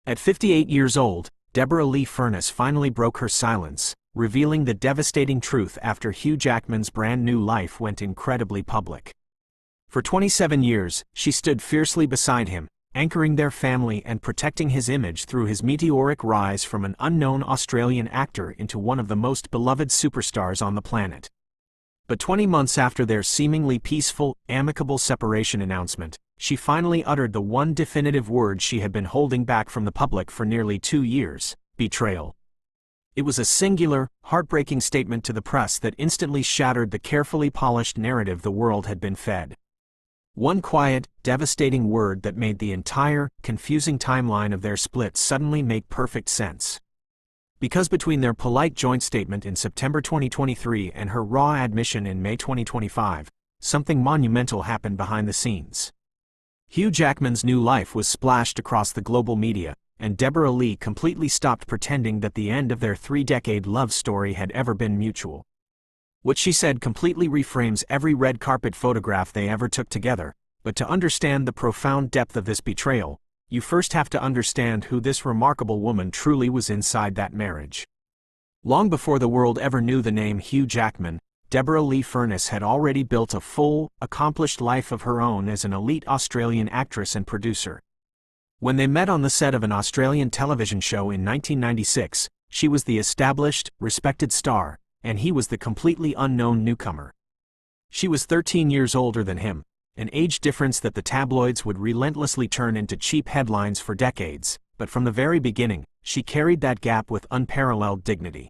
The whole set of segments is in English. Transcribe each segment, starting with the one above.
At 58 years old, Deborra-Lee Furness finally broke her silence, revealing the devastating truth after Hugh Jackman's brand new life went incredibly public. For 27 years, she stood fiercely beside him, anchoring their family and protecting his image through his meteoric rise from an unknown Australian actor into one of the most beloved superstars on the planet. But 20 months after their seemingly peaceful, amicable separation announcement, she finally uttered the one definitive word she had been holding back from the public for nearly 2 years: betrayal. It was a singular, heartbreaking statement to the press that instantly shattered the carefully polished narrative the world had been fed. One quiet, devastating word that made the entire, confusing timeline of their split suddenly make perfect sense. Because between their polite joint statement in September 2023 and her raw admission in May 2025, something monumental happened behind the scenes. Hugh Jackman's new life was splashed across the global media, and Deborra-Lee completely stopped pretending that the end of their 3-decade love story had ever been mutual. What she said completely reframes every red carpet photograph they ever took together, but to understand the profound depth of this betrayal, you first have to understand who this remarkable woman truly was inside that marriage. Long before the world ever knew the name Hugh Jackman, Deborra-Lee Furness had already built a full, accomplished life of her own as an elite Australian actress and producer. When they met on the set of an Australian television show in 1996, she was the established, respected star, and he was the completely unknown newcomer. She was 13 years older than him, an age difference that the tabloids would relentlessly turn into cheap headlines for decades, but from the very beginning, she carried that gap with unparalleled dignity.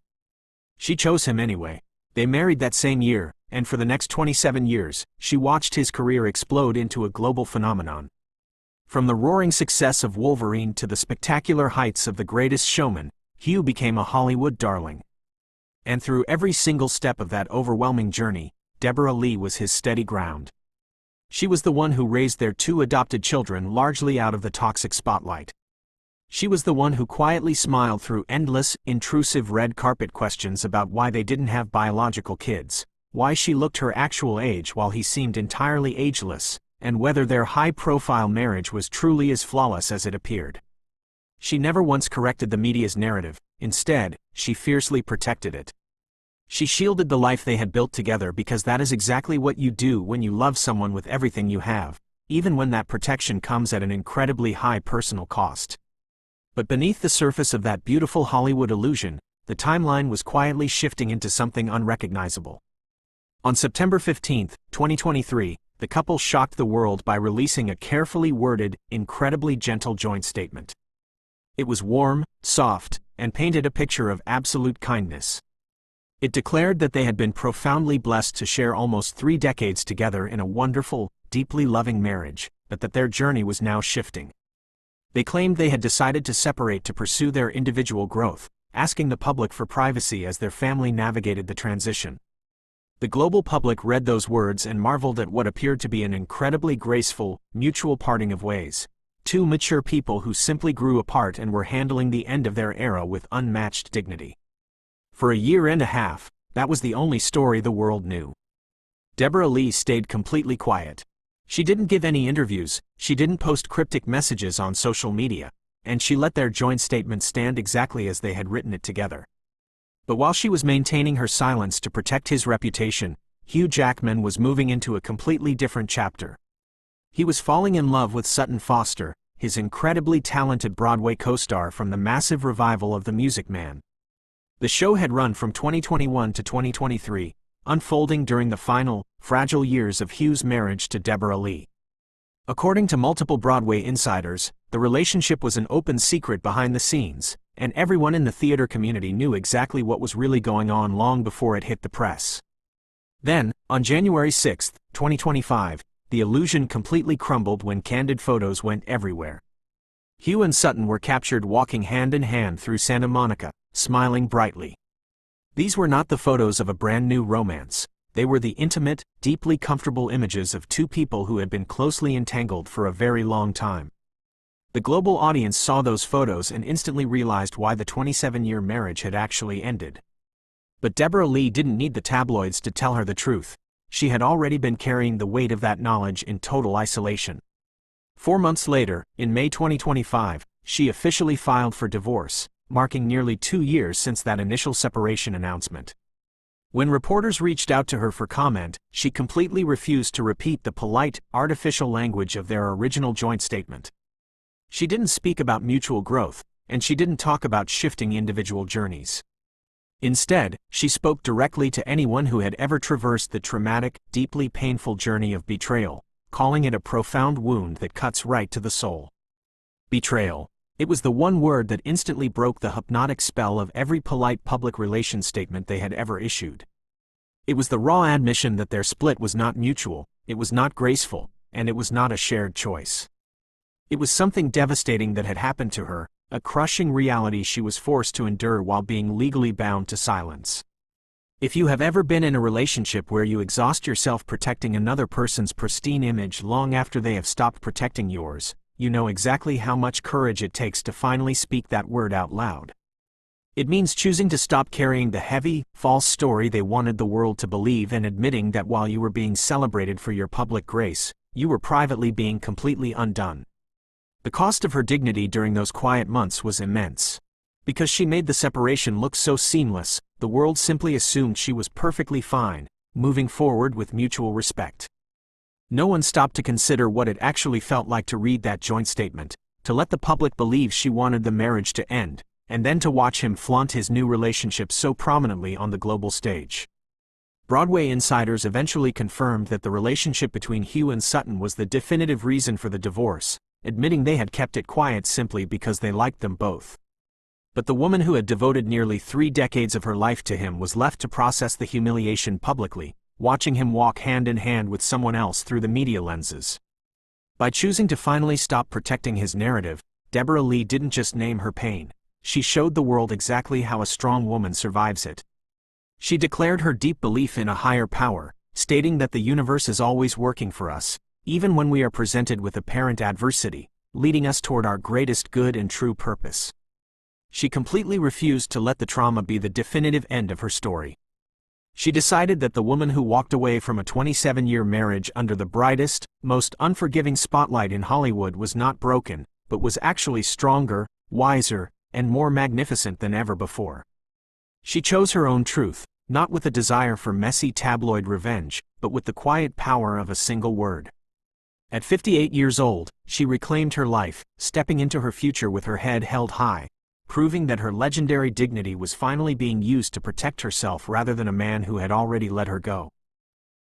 She chose him anyway. They married that same year, and for the next 27 years, she watched his career explode into a global phenomenon. From the roaring success of Wolverine to the spectacular heights of The Greatest Showman, Hugh became a Hollywood darling. And through every single step of that overwhelming journey, Deborra-Lee was his steady ground. She was the one who raised their 2 adopted children largely out of the toxic spotlight. She was the one who quietly smiled through endless, intrusive red carpet questions about why they didn't have biological kids, why she looked her actual age while he seemed entirely ageless, and whether their high-profile marriage was truly as flawless as it appeared. She never once corrected the media's narrative. Instead, she fiercely protected it. She shielded the life they had built together because that is exactly what you do when you love someone with everything you have, even when that protection comes at an incredibly high personal cost. But beneath the surface of that beautiful Hollywood illusion, the timeline was quietly shifting into something unrecognizable. On September 15, 2023, the couple shocked the world by releasing a carefully worded, incredibly gentle joint statement. It was warm, soft, and painted a picture of absolute kindness. It declared that they had been profoundly blessed to share almost 3 decades together in a wonderful, deeply loving marriage, but that their journey was now shifting. They claimed they had decided to separate to pursue their individual growth, asking the public for privacy as their family navigated the transition. The global public read those words and marveled at what appeared to be an incredibly graceful, mutual parting of ways. 2 mature people who simply grew apart and were handling the end of their era with unmatched dignity. For a year and a half, that was the only story the world knew. Deborra-Lee stayed completely quiet. She didn't give any interviews, she didn't post cryptic messages on social media, and she let their joint statement stand exactly as they had written it together. But while she was maintaining her silence to protect his reputation, Hugh Jackman was moving into a completely different chapter. He was falling in love with Sutton Foster, his incredibly talented Broadway co-star from the massive revival of The Music Man. The show had run from 2021 to 2023, unfolding during the final, fragile years of Hugh's marriage to Deborra-Lee. According to multiple Broadway insiders, the relationship was an open secret behind the scenes, and everyone in the theater community knew exactly what was really going on long before it hit the press. Then, on January 6, 2025, the illusion completely crumbled when candid photos went everywhere. Hugh and Sutton were captured walking hand in hand through Santa Monica, smiling brightly. These were not the photos of a brand new romance. They were the intimate, deeply comfortable images of 2 people who had been closely entangled for a very long time. The global audience saw those photos and instantly realized why the 27-year marriage had actually ended. But Deborra-Lee didn't need the tabloids to tell her the truth. She had already been carrying the weight of that knowledge in total isolation. 4 months later, in May 2025, she officially filed for divorce, marking nearly 2 years since that initial separation announcement. When reporters reached out to her for comment, she completely refused to repeat the polite, artificial language of their original joint statement. She didn't speak about mutual growth, and she didn't talk about shifting individual journeys. Instead, she spoke directly to anyone who had ever traversed the traumatic, deeply painful journey of betrayal, calling it a profound wound that cuts right to the soul. Betrayal. It was the one word that instantly broke the hypnotic spell of every polite public relations statement they had ever issued. It was the raw admission that their split was not mutual, it was not graceful, and it was not a shared choice. It was something devastating that had happened to her, a crushing reality she was forced to endure while being legally bound to silence. If you have ever been in a relationship where you exhaust yourself protecting another person's pristine image long after they have stopped protecting yours, you know exactly how much courage it takes to finally speak that word out loud. It means choosing to stop carrying the heavy, false story they wanted the world to believe and admitting that while you were being celebrated for your public grace, you were privately being completely undone. The cost of her dignity during those quiet months was immense. Because she made the separation look so seamless, the world simply assumed she was perfectly fine, moving forward with mutual respect. No one stopped to consider what it actually felt like to read that joint statement, to let the public believe she wanted the marriage to end, and then to watch him flaunt his new relationship so prominently on the global stage. Broadway insiders eventually confirmed that the relationship between Hugh and Sutton was the definitive reason for the divorce, admitting they had kept it quiet simply because they liked them both. But the woman who had devoted nearly 3 decades of her life to him was left to process the humiliation publicly, watching him walk hand in hand with someone else through the media lenses. By choosing to finally stop protecting his narrative, Deborra-Lee didn't just name her pain, she showed the world exactly how a strong woman survives it. She declared her deep belief in a higher power, stating that the universe is always working for us, even when we are presented with apparent adversity, leading us toward our greatest good and true purpose. She completely refused to let the trauma be the definitive end of her story. She decided that the woman who walked away from a 27-year marriage under the brightest, most unforgiving spotlight in Hollywood was not broken, but was actually stronger, wiser, and more magnificent than ever before. She chose her own truth, not with a desire for messy tabloid revenge, but with the quiet power of a single word. At 58 years old, she reclaimed her life, stepping into her future with her head held high, proving that her legendary dignity was finally being used to protect herself rather than a man who had already let her go.